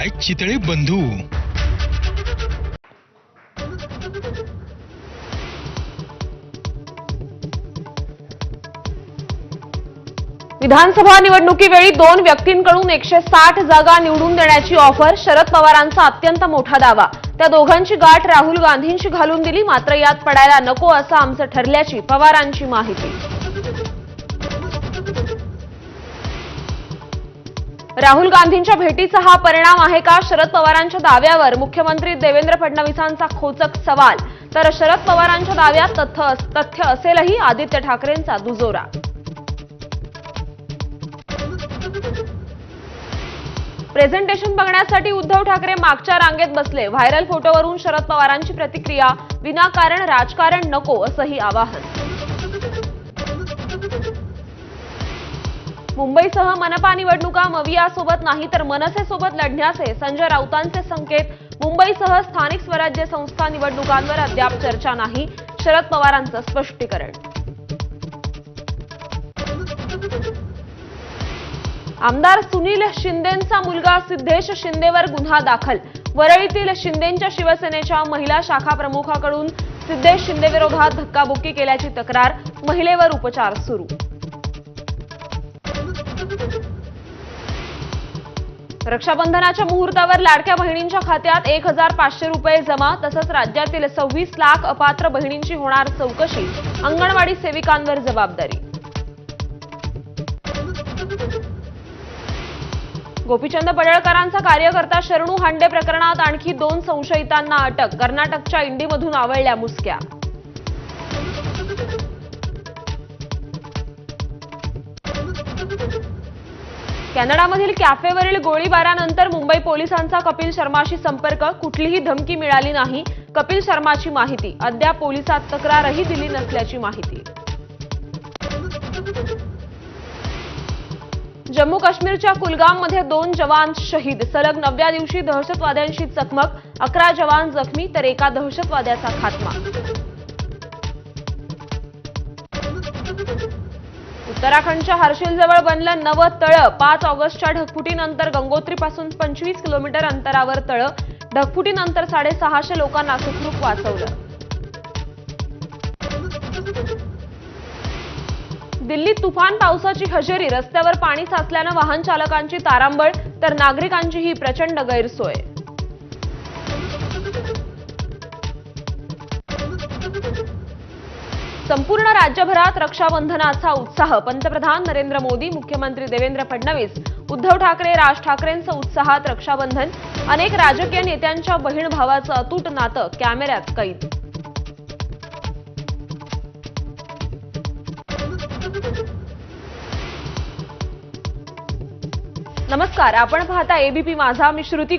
चितळे बंधू. विधानसभा निवडणुकीवेळी 2 व्यक्तींकडून 160 जागा निवडून देण्याची ऑफर. शरद पवारांचा अत्यंत मोठा दावा. त्या दोघांची गाठ राहुल गांधींशी घालून दिली, मात्र यात पडायला नको असं आमचं ठरल्याची पवारांची माहिती. राहुल गांधींच्या भेटीचा हा परिणाम आहे का? शरद पवारांच्या दाव्यावर मुख्यमंत्री देवेंद्र फडणवीसांचा खोचक सवाल. तर शरद पवारांच्या दाव्यात तथ्य असेलही, आदित्य ठाकरेंचा दुजोरा. प्रेझेंटेशन बघण्यासाठी उद्धव ठाकरे मागच्या रांगेत बसले. व्हायरल फोटोवरून शरद पवारांची प्रतिक्रिया. विनाकारण राजकारण नको असंही आवाहन. मुंबईसह मनपा निवडणुका मवियासोबत नाही तर मनसेसोबत लढण्याचे संजय राऊतांचे संकेत. मुंबईसह स्थानिक स्वराज्य संस्था निवडणुकांवर अद्याप चर्चा नाही, शरद पवारांचं स्पष्टीकरण. आमदार सुनील शिंदेंचा मुलगा सिद्धेश शिंदेवर गुन्हा दाखल. वरळीतील शिंदेंच्या शिवसेनेच्या महिला शाखा प्रमुखाकडून सिद्धेश शिंदेविरोधात धक्काबुक्की केल्याची तक्रार. महिलेवर उपचार सुरू. रक्षाबंधनाच्या मुहूर्तावर लाडक्या बहिणींच्या खात्यात 1500 रुपये जमा. तसंच राज्यातील 26 लाख अपात्र बहिणींची होणार चौकशी. अंगणवाडी सेविकांवर जबाबदारी. गोपीचंद पडळकरांचा कार्यकर्ता शरणू हांडे प्रकरणात आणखी 2 संशयितांना अटक. कर्नाटकच्या इंडीमधून आवळल्या मुसक्या. कॅनडामधील कॅफेवरील गोळीबारानंतर मुंबई पोलिसांचा कपिल शर्माशी संपर्क. कुठलीही धमकी मिळाली नाही, कपिल शर्माची माहिती. अद्याप पोलिसात तक्रारही दिली नसल्याची माहिती. जम्मू काश्मीरच्या कुलगाममध्ये 2 जवान शहीद. सलग 9व्या दिवशी दहशतवाद्यांशी चकमक. 11 जवान जखमी तर एका दहशतवाद्याचा खात्मा. उत्तराखंडच्या हर्षिलजवळ बनलं नवं तळं. 5 ऑगस्टच्या ढगफुटीनंतर गंगोत्रीपासून 25 किलोमीटर अंतरावर तळं. ढगफुटीनंतर 650 लोकांना सुखरूप वाचवलं. दिल्लीत तुफान पावसाची हजेरी. रस्त्यावर पाणी साचल्यानं वाहन चालकांची तारांबळ तर नागरिकांचीही प्रचंड गैरसोय. संपूर्ण राज्यभरात रक्षाबंधनाचा उत्साह. पंतप्रधान नरेंद्र मोदी, मुख्यमंत्री देवेंद्र फडणवीस, उद्धव ठाकरे, राज ठाकरेंचं उत्साहात रक्षाबंधन. अनेक राजकीय नेत्यांच्या बहीण भावाचं अतूट नातं कॅमेऱ्यात कैद. नमस्कार, आपण पाहता एबीपी माझा. मी श्रुती